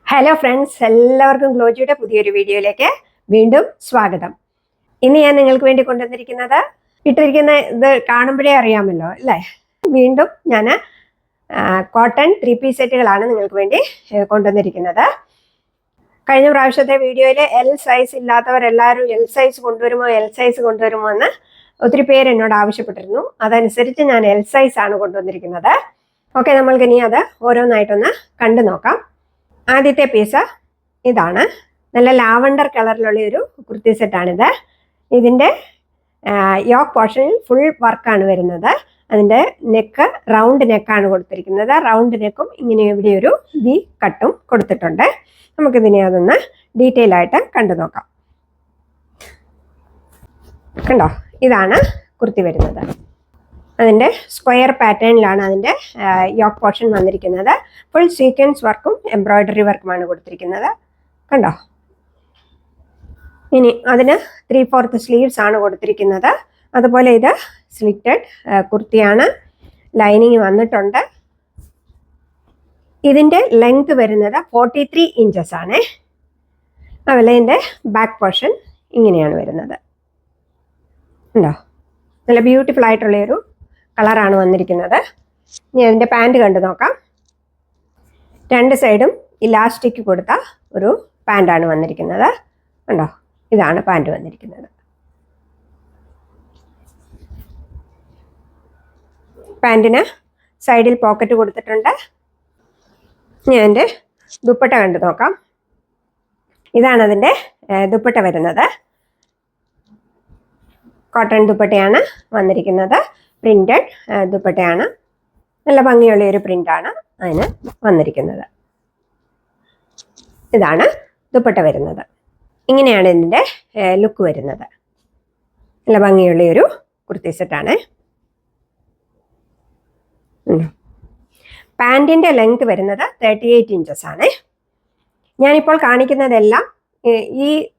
Hello friends, എല്ലാവർക്കും ഗ്ലോജിയുടെ പുതിയൊരു വീഡിയോയിലേക്ക് വീണ്ടും സ്വാഗതം. ഇന്ന് ഞാൻ നിങ്ങൾക്ക് വേണ്ടി കൊണ്ടുവന്നിരിക്കുന്നത്, ഇട്ടിരിക്കുന്ന ഇത് കാണുമ്പോഴേ അറിയാമല്ലോ അല്ലേ, വീണ്ടും ഞാൻ കോട്ടൺ 3-piece സെറ്റുകളാണ് നിങ്ങൾക്ക് വേണ്ടി കൊണ്ടുവന്നിരിക്കുന്നത്. കഴിഞ്ഞ പ്രാവശ്യത്തെ വീഡിയോയിൽ എൽ സൈസ് ഇല്ലാത്തവരെല്ലാവരും എൽ സൈസ് കൊണ്ടുവരുമോ എന്ന് ഒത്തിരി പേര് എന്നോട് ആവശ്യപ്പെട്ടിരുന്നു. അതനുസരിച്ച് ഞാൻ എൽ സൈസ് ആണ് കൊണ്ടുവന്നിരിക്കുന്നത്. ഓക്കെ, നമ്മൾക്ക് ഇനി അത് ഓരോന്നായിട്ടൊന്ന് കണ്ടു നോക്കാം. ആദ്യത്തെ പീസ് ഇതാണ്. നല്ല ലാവണ്ടർ കളറിലുള്ള ഒരു കുർത്തി സെറ്റാണിത്. ഇതിൻ്റെ യോക്ക് പോർഷനിൽ ഫുൾ വർക്കാണ് വരുന്നത്. അതിൻ്റെ നെക്ക് റൗണ്ട് നെക്കാണ് കൊടുത്തിരിക്കുന്നത്. റൗണ്ട് നെക്കും ഇങ്ങനെ ഇവിടെ ഒരു വി കട്ടും കൊടുത്തിട്ടുണ്ട്. നമുക്കിതിനെ അതൊന്ന് ഡീറ്റെയിൽ ആയിട്ട് കണ്ടു നോക്കാം. കണ്ടോ, ഇതാണ് കുർത്തി വരുന്നത്. അതിൻ്റെ സ്ക്വയർ പാറ്റേണിലാണ് അതിൻ്റെ യോക്ക് പോർഷൻ വന്നിരിക്കുന്നത്. ഫുൾ സീക്വൻസ് വർക്കും എംബ്രോയ്ഡറി വർക്കുമാണ് കൊടുത്തിരിക്കുന്നത്. കണ്ടോ, ഇനി അതിന് 3/4 സ്ലീവ്സ് ആണ് കൊടുത്തിരിക്കുന്നത്. അതുപോലെ ഇത് സ്ലിറ്റഡ് കുർത്തിയാണ്. ലൈനിങ് വന്നിട്ടുണ്ട്. ഇതിൻ്റെ ലെങ്ത് വരുന്നത് 43 ഇഞ്ചസ് ആണ്. അതുപോലെ ഇതിൻ്റെ ബാക്ക് പോർഷൻ ഇങ്ങനെയാണ് വരുന്നത്. ഉണ്ടോ, നല്ല ബ്യൂട്ടിഫുൾ ആയിട്ടുള്ളൊരു കളറാണ് വന്നിരിക്കുന്നത്. ഇനി അതിൻ്റെ പാൻറ് കണ്ടു നോക്കാം. രണ്ട് സൈഡും ഇലാസ്റ്റിക് കൊടുത്ത ഒരു പാൻറ്റാണ് വന്നിരിക്കുന്നത്. കണ്ടോ, ഇതാണ് പാൻറ് വന്നിരിക്കുന്നത്. പാൻറ്റിന് സൈഡിൽ പോക്കറ്റ് കൊടുത്തിട്ടുണ്ട്. ഇനി അതിൻ്റെ ദുപ്പട്ട കണ്ടു നോക്കാം. ഇതാണ് അതിൻ്റെ ദുപ്പട്ട വരുന്നത്. കോട്ടൺ ദുപ്പട്ടയാണ് വന്നിരിക്കുന്നത്. പ്രിന്റഡ് ദുപ്പട്ടയാണ്. നല്ല ഭംഗിയുള്ള ഒരു പ്രിന്റാണ് അതിന് വന്നിരിക്കുന്നത്. ഇതാണ് ദുപ്പട്ട വരുന്നത്. ഇങ്ങനെയാണ് ഇതിൻ്റെ ലുക്ക് വരുന്നത്. നല്ല ഭംഗിയുള്ള ഒരു കുർത്തി സെറ്റാണ്. പാൻറ്റിൻ്റെ ലെങ്ത് വരുന്നത് 38 ഇഞ്ചസ് ആണ്. ഞാനിപ്പോൾ കാണിക്കുന്നതെല്ലാം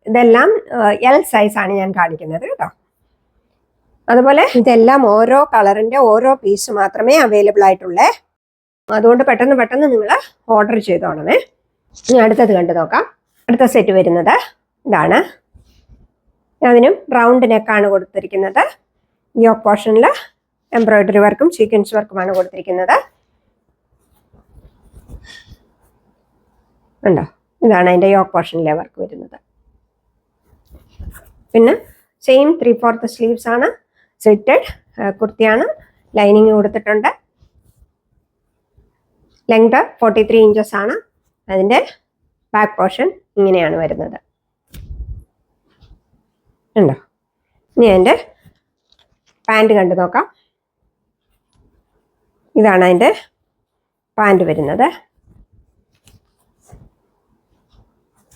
ഇതെല്ലാം എൽ സൈസാണ് ഞാൻ കാണിക്കുന്നത് കേട്ടോ. അതുപോലെ ഇതെല്ലാം ഓരോ കളറിൻ്റെ ഓരോ പീസ് മാത്രമേ അവൈലബിൾ ആയിട്ടുള്ളേ. അതുകൊണ്ട് പെട്ടെന്ന് നിങ്ങൾ ഓർഡർ ചെയ്തോണമേ. ഇനി അടുത്തത് കണ്ടു നോക്കാം. അടുത്ത സെറ്റ് വരുന്നത് ഇതാണ്. അതിനും റൗണ്ട് നെക്കാണ് കൊടുത്തിരിക്കുന്നത്. യോക്ക് പോർഷനിൽ എംബ്രോയ്ഡറി വർക്കും സീക്വൻസ് വർക്കുമാണ് കൊടുത്തിരിക്കുന്നത്. ഉണ്ടോ, ഇതാണ് അതിൻ്റെ യോക്ക് പോർഷനിലെ വർക്ക് വരുന്നത്. പിന്നെ സെയിം 3/4 സ്ലീവ്സ് ആണ്. സ്ലിറ്റഡ് കുർത്തിയാണ്. ലൈനിങ് കൊടുത്തിട്ടുണ്ട്. ലെങ്ത് 43 ഇഞ്ചസ് ആണ്. അതിൻ്റെ ബാക്ക് പോർഷൻ ഇങ്ങനെയാണ് വരുന്നത്. ഉണ്ടോ, ഇനി അതിൻ്റെ പാൻറ് കണ്ടു നോക്കാം. ഇതാണ് അതിൻ്റെ പാൻറ് വരുന്നത്.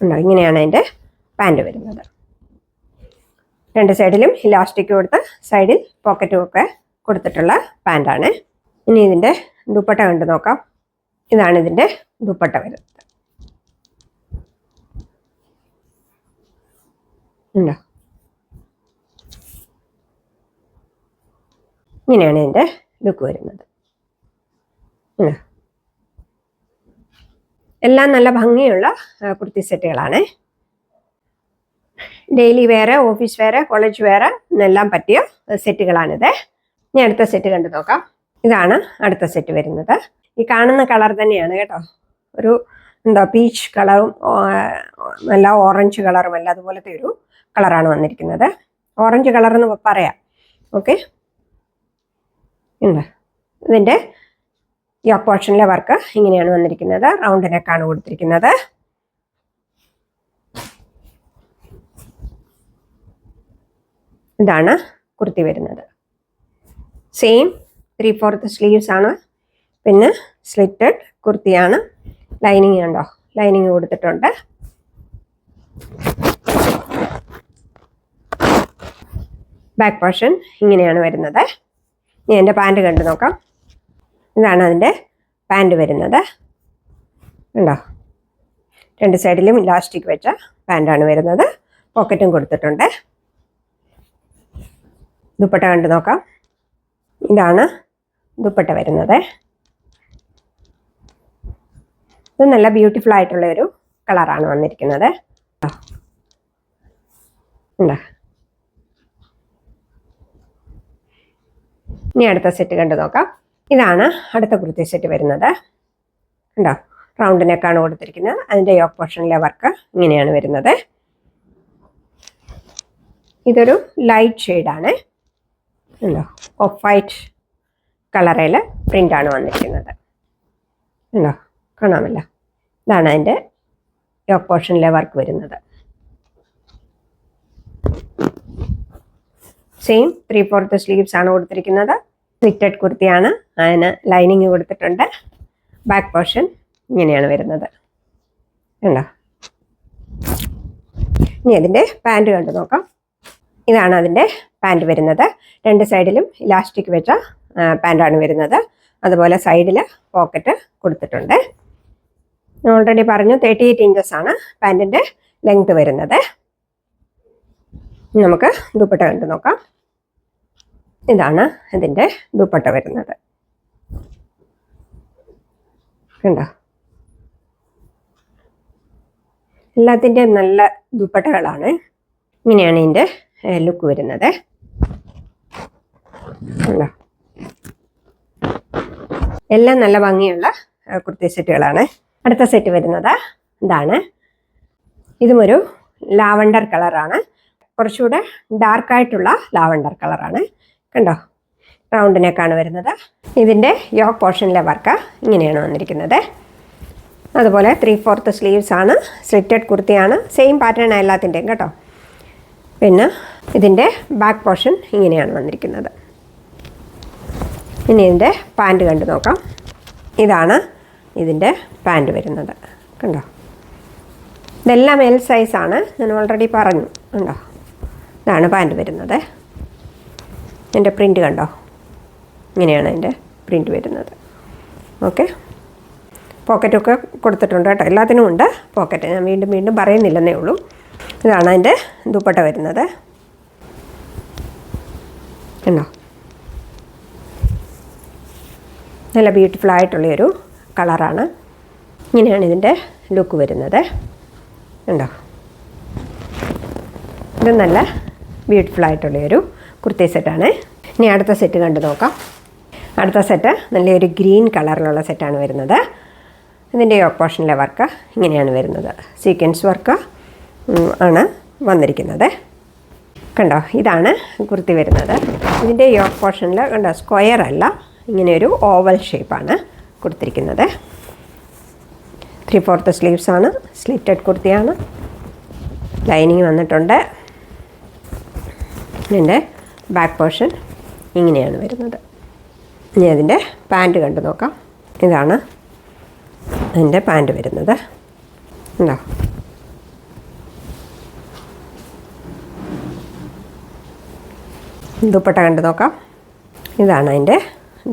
ഉണ്ടോ, ഇങ്ങനെയാണ് അതിൻ്റെ പാൻറ് വരുന്നത്. രണ്ട് സൈഡിലും ഇലാസ്റ്റിക് കൊടുത്ത് സൈഡിൽ പോക്കറ്റും ഒക്കെ കൊടുത്തിട്ടുള്ള പാൻറ്റാണ്. ഇനി ഇതിൻ്റെ ദുപ്പട്ട കണ്ടു നോക്കാം. ഇതാണ് ഇതിൻ്റെ ദുപ്പട്ട വരുന്നത്. ഉണ്ടോ, ഇങ്ങനെയാണ് ഇതിൻ്റെ ലുക്ക് വരുന്നത്. എല്ലാം നല്ല ഭംഗിയുള്ള കുർത്തി സെറ്റുകളാണ്. Daily wear, office wear, college wear എന്നെല്ലാം പറ്റിയ സെറ്റുകളാണിത്. ഇനി അടുത്ത സെറ്റ് കണ്ടു നോക്കാം. ഇതാണ് അടുത്ത സെറ്റ് വരുന്നത്. ഈ കാണുന്ന കളർ തന്നെയാണ് കേട്ടോ. ഒരു പീച്ച് കളറും നല്ല ഓറഞ്ച് കളറും അല്ല, അതുപോലത്തെ ഒരു കളറാണ് വന്നിരിക്കുന്നത്. ഓറഞ്ച് കളർ എന്ന് പറയാം. ഓക്കെ, ഇതിൻ്റെ യോക്ക് പോർഷനിലെ വർക്ക് ഇങ്ങനെയാണ് വന്നിരിക്കുന്നത്. റൗണ്ട് നെക്കാണ് കൊടുത്തിരിക്കുന്നത്. ഇതാണ് കുർത്തി വരുന്നത്. സെയിം 3/4 സ്ലീവ്സ് ആണ്. പിന്നെ സ്ലിറ്റഡ് കുർത്തിയാണ്. ലൈനിങ് ഉണ്ടോ, ലൈനിങ് കൊടുത്തിട്ടുണ്ട്. ബാക്ക് പോർഷൻ ഇങ്ങനെയാണ് വരുന്നത്. ഇനി എൻ്റെ പാൻറ് കണ്ടു നോക്കാം. ഇതാണ് അതിൻ്റെ പാൻറ് വരുന്നത്. ഉണ്ടോ, രണ്ട് സൈഡിലും ഇലാസ്റ്റിക് വെച്ച പാൻറ്റാണ് വരുന്നത്. പോക്കറ്റും കൊടുത്തിട്ടുണ്ട്. ദുപ്പട്ട കണ്ടു നോക്കാം. ഇതാണ് ദുപ്പട്ട വരുന്നത്. ഇത് നല്ല ബ്യൂട്ടിഫുൾ ആയിട്ടുള്ള ഒരു കളറാണ് വന്നിരിക്കുന്നത്. ഉണ്ടോ? ഇനി അടുത്ത സെറ്റ് കണ്ടു നോക്കാം. ഇതാണ് അടുത്ത കുർത്തി സെറ്റ് വരുന്നത്. ഉണ്ടോ? റൗണ്ട് നെക്കാണ് കൊടുത്തിരിക്കുന്നത്. അതിൻ്റെ യോക്ക് പോർഷനിലെ വർക്ക് ഇങ്ങനെയാണ് വരുന്നത്. ഇതൊരു ലൈറ്റ് ഷെയ്ഡാണ്. ഉണ്ടോ? ഓഫ് വൈറ്റ് കളറിൽ പ്രിൻ്റാണ് വന്നിരിക്കുന്നത്. ഉണ്ടോ? കാണാമല്ലോ. ഇതാണ് അതിൻ്റെ യോക്ക് പോർഷനിലെ വർക്ക് വരുന്നത്. സെയിം 3/4 സ്ലീവ്സ് ആണ് കൊടുത്തിരിക്കുന്നത്. സ്ലിറ്റഡ് കുർത്തിയാണ്. അതിന് ലൈനിങ് കൊടുത്തിട്ടുണ്ട്. ബാക്ക് പോർഷൻ ഇങ്ങനെയാണ് വരുന്നത്. ഉണ്ടോ? ഇനി അതിൻ്റെ പാൻറ് കണ്ടു നോക്കാം. ഇതാണ് അതിൻ്റെ പാൻറ് വരുന്നത്. രണ്ട് സൈഡിലും ഇലാസ്റ്റിക് വെച്ച പാൻറ്റാണ് വരുന്നത്. അതുപോലെ സൈഡിൽ പോക്കറ്റ് കൊടുത്തിട്ടുണ്ട്. ഓൾറെഡി പറഞ്ഞു 38 ഇഞ്ചസ് ആണ് പാൻറ്റിൻ്റെ ലെങ്ത് വരുന്നത്. നമുക്ക് ദുപ്പട്ട കണ്ടു നോക്കാം. ഇതാണ് ഇതിൻ്റെ ദുപ്പട്ട വരുന്നത്. കണ്ടോ? എല്ലാത്തിൻ്റെയും നല്ല ദുപ്പട്ടകളാണ്. ഇങ്ങനെയാണ് ഇതിൻ്റെ ലുക്ക് വരുന്നത്. കണ്ടോ? എല്ലാം നല്ല ഭംഗിയുള്ള കുർത്തി സെറ്റുകളാണ്. അടുത്ത സെറ്റ് വരുന്നത് ഇതാണ്. ഇതും ഒരു ലാവണ്ടർ കളറാണ്. കുറച്ചുകൂടെ ഡാർക്കായിട്ടുള്ള ലാവണ്ടർ കളറാണ്. കണ്ടോ? റൗണ്ട് നെക്കാണ് വരുന്നത്. ഇതിൻ്റെ യോക്ക് പോർഷനിലെ വർക്ക് ഇങ്ങനെയാണ് വന്നിരിക്കുന്നത്. അതുപോലെ 3/4 സ്ലീവ്സ് ആണ്. സ്ലിറ്റഡ് കുർത്തിയാണ്. സെയിം പാറ്റേൺ എല്ലാത്തിൻ്റെയും കേട്ടോ. പിന്നെ ഇതിൻ്റെ ബാക്ക് പോർഷൻ ഇങ്ങനെയാണ് വന്നിരിക്കുന്നത്. ഇനി ഇതിൻ്റെ പാൻറ് കണ്ടു നോക്കാം. ഇതാണ് ഇതിൻ്റെ പാൻറ് വരുന്നത്. കണ്ടോ? ഇതെല്ലാം എൽ സൈസാണ്. ഞാൻ ഓൾറെഡി പറഞ്ഞു. കണ്ടോ? ഇതാണ് പാൻറ് വരുന്നത്. എൻ്റെ പ്രിൻ്റ് കണ്ടോ? ഇങ്ങനെയാണ് എൻ്റെ പ്രിൻ്റ് വരുന്നത്. ഓക്കെ. പോക്കറ്റൊക്കെ കൊടുത്തിട്ടുണ്ട് കേട്ടോ. എല്ലാത്തിനും ഉണ്ട് പോക്കറ്റ്. ഞാൻ വീണ്ടും പറയുന്നില്ലെന്നേ ഉള്ളൂ. ഇതാണ് അതിൻ്റെ ദുപ്പട്ട വരുന്നത്. കണ്ടോ? നല്ല ബ്യൂട്ടിഫുൾ ആയിട്ടുള്ളൊരു കളറാണ്. ഇങ്ങനെയാണ് ഇതിൻ്റെ ലുക്ക് വരുന്നത്. കണ്ടോ? ഇത് നല്ല ബ്യൂട്ടിഫുൾ ആയിട്ടുള്ളൊരു കുർത്തി സെറ്റാണ്. ഇനി അടുത്ത സെറ്റ് കണ്ടു നോക്കാം. അടുത്ത സെറ്റ് നല്ലൊരു ഗ്രീൻ കളറിലുള്ള സെറ്റാണ് വരുന്നത്. ഇതിൻ്റെ യോക്ക് പോർഷനിലെ വർക്ക് ഇങ്ങനെയാണ് വരുന്നത്. സീക്വൻസ് വർക്ക് ആണ് വന്നിരിക്കുന്നത്. കണ്ടോ? ഇതാണ് കുർത്തി വരുന്നത്. ഇതിൻ്റെ യോക്ക് പോർഷനിൽ കണ്ടോ? സ്ക്വയർ അല്ല, ഇങ്ങനെയൊരു ഓവൽ ഷേപ്പാണ് കൊടുത്തിരിക്കുന്നത്. 3/4 സ്ലീവ്സ് ആണ്. സ്ലിറ്റഡ് കുർത്തിയാണ്. ലൈനിങ് വന്നിട്ടുണ്ട്. ഇതിൻ്റെ ബാക്ക് പോർഷൻ ഇങ്ങനെയാണ് വരുന്നത്. ഇനി അതിൻ്റെ പാൻറ് കണ്ടു നോക്കാം. ഇതാണ് അതിൻ്റെ പാൻറ് വരുന്നത്. ഉണ്ടോ? ദുപ്പട്ട കണ്ടു നോക്കാം. ഇതാണ് അതിൻ്റെ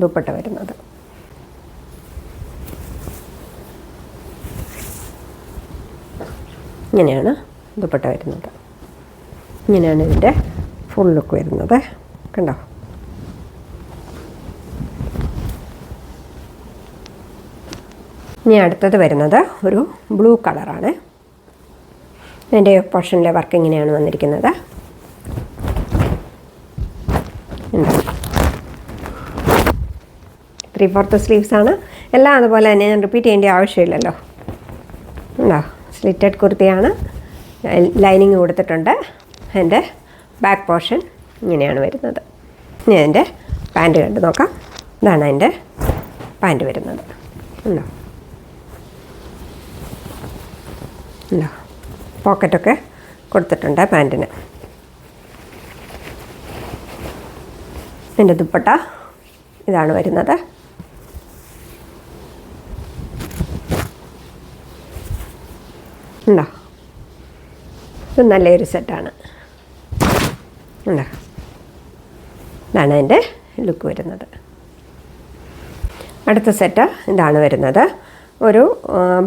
ദുപ്പട്ട വരുന്നത്. ഇങ്ങനെയാണ് ദുപ്പട്ട വരുന്നത്. ഇങ്ങനെയാണ് ഇതിൻ്റെ ഫുൾ ലുക്ക് വരുന്നത്. കണ്ടോ? ഇനി അടുത്തത് വരുന്നത് ഒരു ബ്ലൂ കളറാണ്. അതിൻ്റെ പോർഷനിലെ വർക്ക് ഇങ്ങനെയാണ് വന്നിരിക്കുന്നത്. 3/4 സ്ലീവ്സ് ആണ്. എല്ലാം അതുപോലെ തന്നെ. ഞാൻ റിപ്പീറ്റ് ചെയ്യേണ്ട ആവശ്യമില്ലല്ലോ. ഉണ്ടോ? സ്ലിറ്റഡ് കുർത്തിയാണ്. ലൈനിങ് കൊടുത്തിട്ടുണ്ട്. അതിൻ്റെ ബാക്ക് പോർഷൻ ഇങ്ങനെയാണ് വരുന്നത്. ഇനി അതിൻ്റെ പാൻറ് കണ്ടു നോക്കാം. ഇതാണ് അതിൻ്റെ പാൻറ് വരുന്നത്. ഉണ്ടോ? ഉണ്ടോ? പോക്കറ്റൊക്കെ കൊടുത്തിട്ടുണ്ട് പാൻറ്റിന്. എൻ്റെ ദുപ്പട്ട ഇതാണ് വരുന്നത്. ഉണ്ടോ? ഇത് നല്ലൊരു സെറ്റാണ്. ഉണ്ടോ? ഇതാണ് അതിൻ്റെ ലുക്ക് വരുന്നത്. അടുത്ത സെറ്റ് ഇതാണ് വരുന്നത്. ഒരു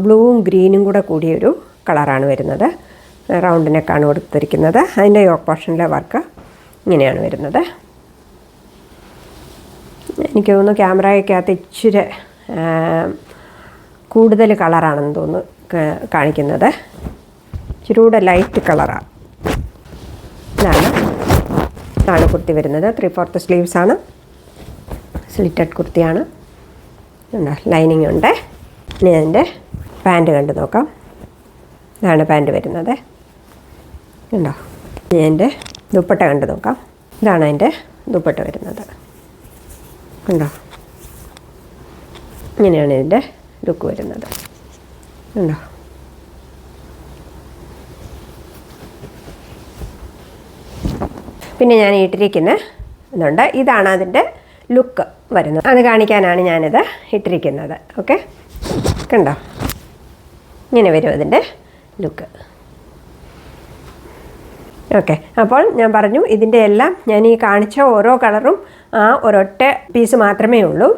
ബ്ലൂവും ഗ്രീനും കൂടെ കൂടിയൊരു കളറാണ് വരുന്നത്. റൗണ്ട് നെക്കാണ് കൊടുത്തിരിക്കുന്നത്. അതിൻ്റെ യോക്ക് പോർഷനിലെ വർക്ക് ഇങ്ങനെയാണ് വരുന്നത്. എനിക്ക് തോന്നുന്നു ക്യാമറയ്ക്കകത്ത് ഇച്ചിരി കൂടുതൽ കളറാണെന്ന് തോന്നുന്നു കാണിക്കുന്നത്. ഇച്ചിരൂടെ ലൈറ്റ് കളറാണ്. ഇതാണ് കുർത്തി വരുന്നത്. 3/4 സ്ലീവ്സാണ്. സ്ലിറ്റഡ് കുർത്തിയാണ്. ലൈനിങ് ഉണ്ട്. ഇനി അതിൻ്റെ പാൻറ്റ് കണ്ട് നോക്കാം. ഇതാണ് പാൻറ്റ് വരുന്നത്. ഉണ്ടോ? ഇനി അതിൻ്റെ ദുപ്പട്ട കണ്ട് നോക്കാം. ഇതാണ് അതിൻ്റെ ദുപ്പട്ട വരുന്നത്. ഉണ്ടോ? ഇങ്ങനെയാണ് ഇതിൻ്റെ ലുക്ക് വരുന്നത്. ഉണ്ടോ? പിന്നെ ഞാൻ ഇട്ടിരിക്കുന്നുണ്ട്. ഇതാണ് അതിൻ്റെ ലുക്ക് വരുന്നത്. അത് കാണിക്കാനാണ് ഞാനിത് ഇട്ടിരിക്കുന്നത്. ഓക്കെ, കണ്ടോ? ഇങ്ങനെ വരും അതിൻ്റെ ലുക്ക്. ഓക്കെ, അപ്പോൾ ഞാൻ പറഞ്ഞു ഇതിൻ്റെ എല്ലാം ഞാൻ ഈ കാണിച്ച ഓരോ കളറും ഒരൊറ്റ പീസ് മാത്രമേ ഉള്ളൂ.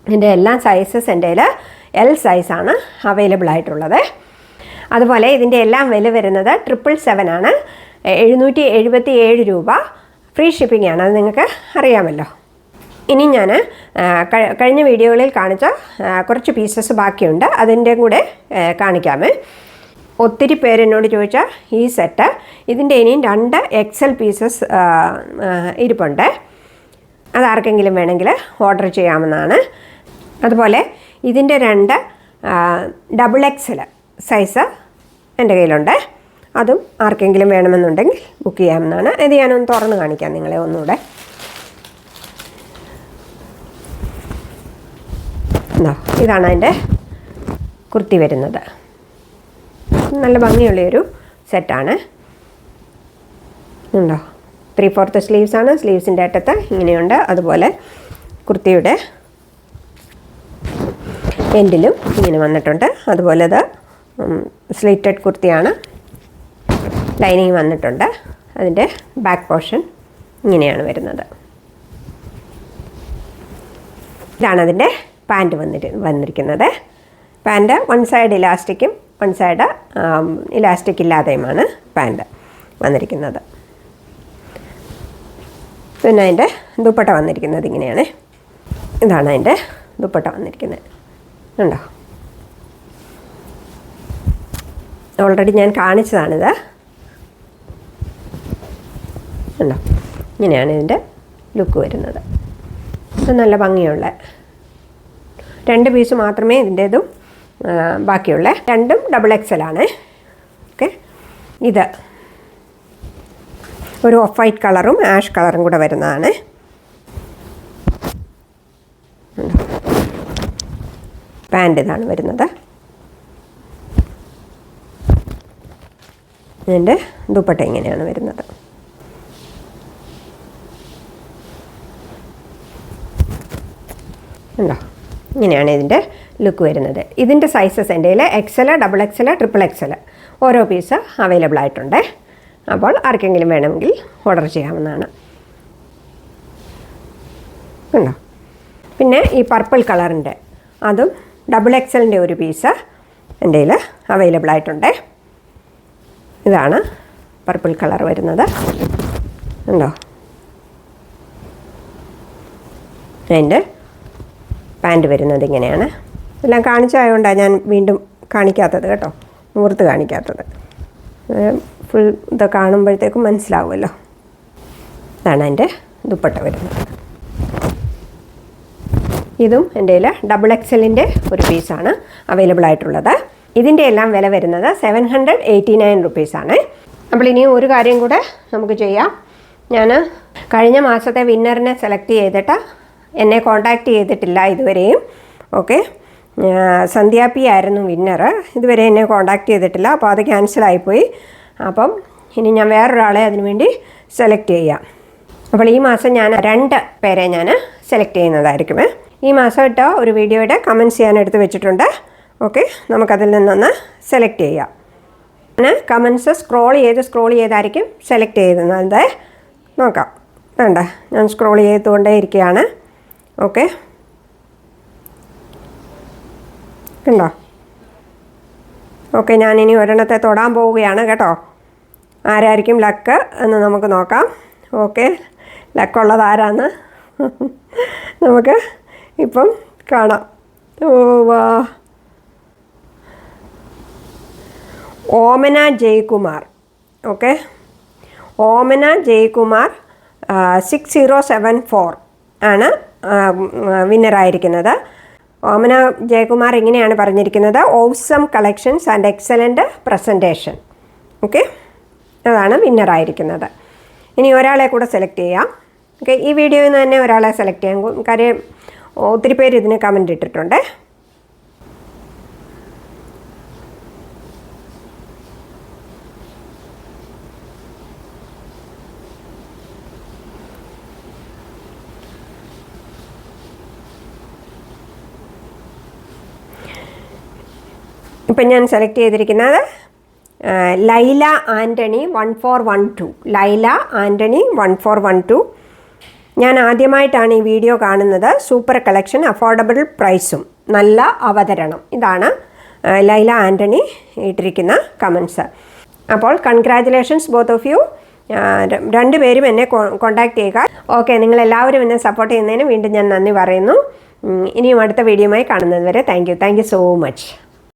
ഇതിൻ്റെ എല്ലാ സൈസസ് എൻ്റെ കയ്യിൽ L സൈസാണ് അവൈലബിൾ ആയിട്ടുള്ളത്. അതുപോലെ ഇതിൻ്റെ എല്ലാം വില വരുന്നത് 777 ആണ്. 777 രൂപ. ഫ്രീ ഷിപ്പിംഗ് ആണ്. അത് നിങ്ങൾക്ക് അറിയാമല്ലോ. ഇനി ഞാൻ കഴിഞ്ഞ വീഡിയോകളിൽ കാണിച്ച കുറച്ച് പീസസ് ബാക്കിയുണ്ട്. അതിൻ്റെ കൂടെ കാണിക്കാമേ. ഒത്തിരി പേരെന്നോട് ചോദിച്ച ഈ സെറ്റ്, ഇതിൻ്റെ ഇനിയും 2 XL പീസസ് ഇരിപ്പുണ്ട്. അതാർക്കെങ്കിലും വേണമെങ്കിൽ ഓർഡർ ചെയ്യാവുന്നതാണ്. അതുപോലെ ഇതിൻ്റെ 2 XXL സൈസ് എൻ്റെ കയ്യിലുണ്ട്. അതും ആർക്കെങ്കിലും വേണമെന്നുണ്ടെങ്കിൽ ബുക്ക് ചെയ്യാവുന്നതാണ്. ഇത് ഞാനൊന്ന് തുറന്ന് കാണിക്കാം നിങ്ങളെ ഒന്നുകൂടെ. ഇതാണ് അതിൻ്റെ കുർത്തി വരുന്നത്. നല്ല ഭംഗിയുള്ളൊരു സെറ്റാണ്. ഉണ്ടോ? 3/4 സ്ലീവ്സാണ്. സ്ലീവ്സിൻ്റെ അറ്റത്ത് ഇങ്ങനെയുണ്ട്. അതുപോലെ കുർത്തിയുടെ എൻഡിലും ഇങ്ങനെ വന്നിട്ടുണ്ട്. അതുപോലെ ഇത് സ്ലിറ്റഡ് കുർത്തിയാണ്. ലൈനിങ് വന്നിട്ടുണ്ട്. അതിൻ്റെ ബാക്ക് പോർഷൻ ഇങ്ങനെയാണ് വരുന്നത്. ഇതാണ് അതിൻ്റെ പാൻറ്റ് വന്നിരിക്കുന്നത്. പാൻറ്റ് 1 സൈഡ് ഇലാസ്റ്റിക്കും 1 സൈഡ് ഇലാസ്റ്റിക് ഇല്ലാതെയുമാണ് പാൻറ്റ് വന്നിരിക്കുന്നത്. പിന്നെ അതിൻ്റെ ദുപ്പട്ട വന്നിരിക്കുന്നത് ഇങ്ങനെയാണ്. ഇതാണ് അതിൻ്റെ ദുപ്പട്ട വന്നിരിക്കുന്നത്. ഉണ്ടോ? ഓൾറെഡി ഞാൻ കാണിച്ചതാണിത്. ഉണ്ടോ? ഇങ്ങനെയാണ് ഇതിൻ്റെ ലുക്ക് വരുന്നത്. ഇത് നല്ല ഭംഗിയുള്ള 2 പീസ് മാത്രമേ ഇതിൻ്റേതും ബാക്കിയുള്ള. 2ഉം XXL ആണ്. ഓക്കെ, ഇത് ഒരു ഓഫ് വൈറ്റ് കളറും ആഷ് കളറും കൂടെ വരുന്നതാണ്. പാൻറ്റ് ഇതാണ് വരുന്നത്. ഇതിൻ്റെ ദുപ്പട്ട ഇങ്ങനെയാണ് വരുന്നത്. ഉണ്ടോ? ഇങ്ങനെയാണ് ഇതിൻ്റെ ലുക്ക് വരുന്നത്. ഇതിൻ്റെ സൈസസ് എൻ്റെ കയ്യിൽ XL, XXL, XXL ഓരോ പീസ് അവൈലബിൾ ആയിട്ടുണ്ട്. അപ്പോൾ ആർക്കെങ്കിലും വേണമെങ്കിൽ ഓർഡർ ചെയ്യാവുന്നതാണ്. ഉണ്ടോ? പിന്നെ ഈ പർപ്പിൾ കളറിൻ്റെ അതും XXLൻ്റെ ഒരു പീസ് എൻ്റെ കയ്യിൽ അവൈലബിൾ ആയിട്ടുണ്ട്. ഇതാണ് പർപ്പിൾ കളർ വരുന്നത്. ഉണ്ടോ? അതിൻ്റെ പാൻറ്റ് വരുന്നത് ഇങ്ങനെയാണ്. എല്ലാം കാണിച്ചായതുകൊണ്ടാണ് ഞാൻ വീണ്ടും കാണിക്കാത്തത് കേട്ടോ, മുഹൂർത്ത് കാണിക്കാത്തത്. ഫുൾ ഇത് കാണുമ്പോഴത്തേക്കും മനസ്സിലാവുമല്ലോ. ഇതാണ് എൻ്റെ ദുപ്പട്ട വരുന്നത്. ഇതും എൻ്റെ കയ്യിൽ XXLൻ്റെ ഒരു പീസാണ് അവൈലബിൾ ആയിട്ടുള്ളത്. ഇതിൻ്റെ എല്ലാം വില വരുന്നത് 789 റുപ്പീസാണ്. അപ്പോൾ ഇനി ഒരു കാര്യം കൂടെ നമുക്ക് ചെയ്യാം. ഞാൻ കഴിഞ്ഞ മാസത്തെ വിന്നറിനെ സെലക്ട് ചെയ്തിട്ട് എന്നെ കോൺടാക്റ്റ് ചെയ്തിട്ടില്ല ഇതുവരെയും. ഓക്കെ, സന്ധ്യ പി ആയിരുന്നു വിന്നർ. ഇതുവരെ എന്നെ കോൺടാക്റ്റ് ചെയ്തിട്ടില്ല. അപ്പോൾ അത് ക്യാൻസലായിപ്പോയി. അപ്പം ഇനി ഞാൻ വേറൊരാളെ അതിനു വേണ്ടി സെലക്ട് ചെയ്യാം. അപ്പോൾ ഈ മാസം ഞാൻ 2 പേരെ ഞാൻ സെലക്ട് ചെയ്യുന്നതായിരിക്കും. ഈ മാസം ഇട്ട ഒരു വീഡിയോയുടെ കമൻറ്റ്സ് ഞാൻ എടുത്ത് വെച്ചിട്ടുണ്ട്. ഓക്കെ, നമുക്കതിൽ നിന്നൊന്ന് സെലക്ട് ചെയ്യാം. ഞാൻ കമൻറ്റ്സ് സ്ക്രോൾ ചെയ്തായിരിക്കും സെലക്ട് ചെയ്യുന്നത്. നോക്കാം. വേണ്ട, ഞാൻ സ്ക്രോൾ ചെയ്തുകൊണ്ടേ ഇരിക്കുകയാണ്. ഓക്കെ, ഉണ്ടോ? ഓക്കെ, ഞാനിനി ഒരെണ്ണത്തെ തൊടാൻ പോവുകയാണ് കേട്ടോ. ആരായിരിക്കും ലക്ക് എന്ന് നമുക്ക് നോക്കാം. ഓക്കെ, ലക്കുള്ളത് ആരാന്ന് നമുക്ക് ഇപ്പം കാണാം. ഓ വാ, ഓമന ജയകുമാർ. ഓക്കെ, ഓമന ജയകുമാർ 6074 ആണ് വിന്നറായിരിക്കുന്നത്. ഓമന ജയകുമാർ ഇങ്ങനെയാണ് പറഞ്ഞിരിക്കുന്നത്: awesome collections and excellent presentation. Okay, അതാണ് വിന്നറായിരിക്കുന്നത്. ഇനി ഒരാളെ കൂടെ സെലക്ട് ചെയ്യാം. ഓക്കെ, ഈ വീഡിയോയിൽ നിന്ന് തന്നെ ഒരാളെ സെലക്ട് ചെയ്യാം. കാര്യം ഒത്തിരി പേര് ഇതിന് കമൻ്റ് ഇട്ടിട്ടുണ്ട്. ഇപ്പം ഞാൻ സെലക്ട് ചെയ്തിരിക്കുന്നത് ലൈല ആൻ്റണി 1412. ലൈല ആൻ്റണി 1412. ഞാൻ ആദ്യമായിട്ടാണ് ഈ വീഡിയോ കാണുന്നത്. സൂപ്പർ കളക്ഷൻ, അഫോർഡബിൾ പ്രൈസും, നല്ല അവതരണം. ഇതാണ് ലൈല ആൻ്റണി ഇട്ടിരിക്കുന്ന കമൻസ്. അപ്പോൾ കൺഗ്രാജുലേഷൻസ് ബോത്ത് ഓഫ് യു. രണ്ടുപേരും എന്നെ കോൺടാക്റ്റ് ചെയ്യുക. ഓക്കെ, നിങ്ങളെല്ലാവരും എന്നെ സപ്പോർട്ട് ചെയ്യുന്നതിന് വീണ്ടും ഞാൻ നന്ദി പറയുന്നു. ഇനിയും അടുത്ത വീഡിയോയുമായി കാണുന്നത് വരെ താങ്ക് യു സോ മച്ച്.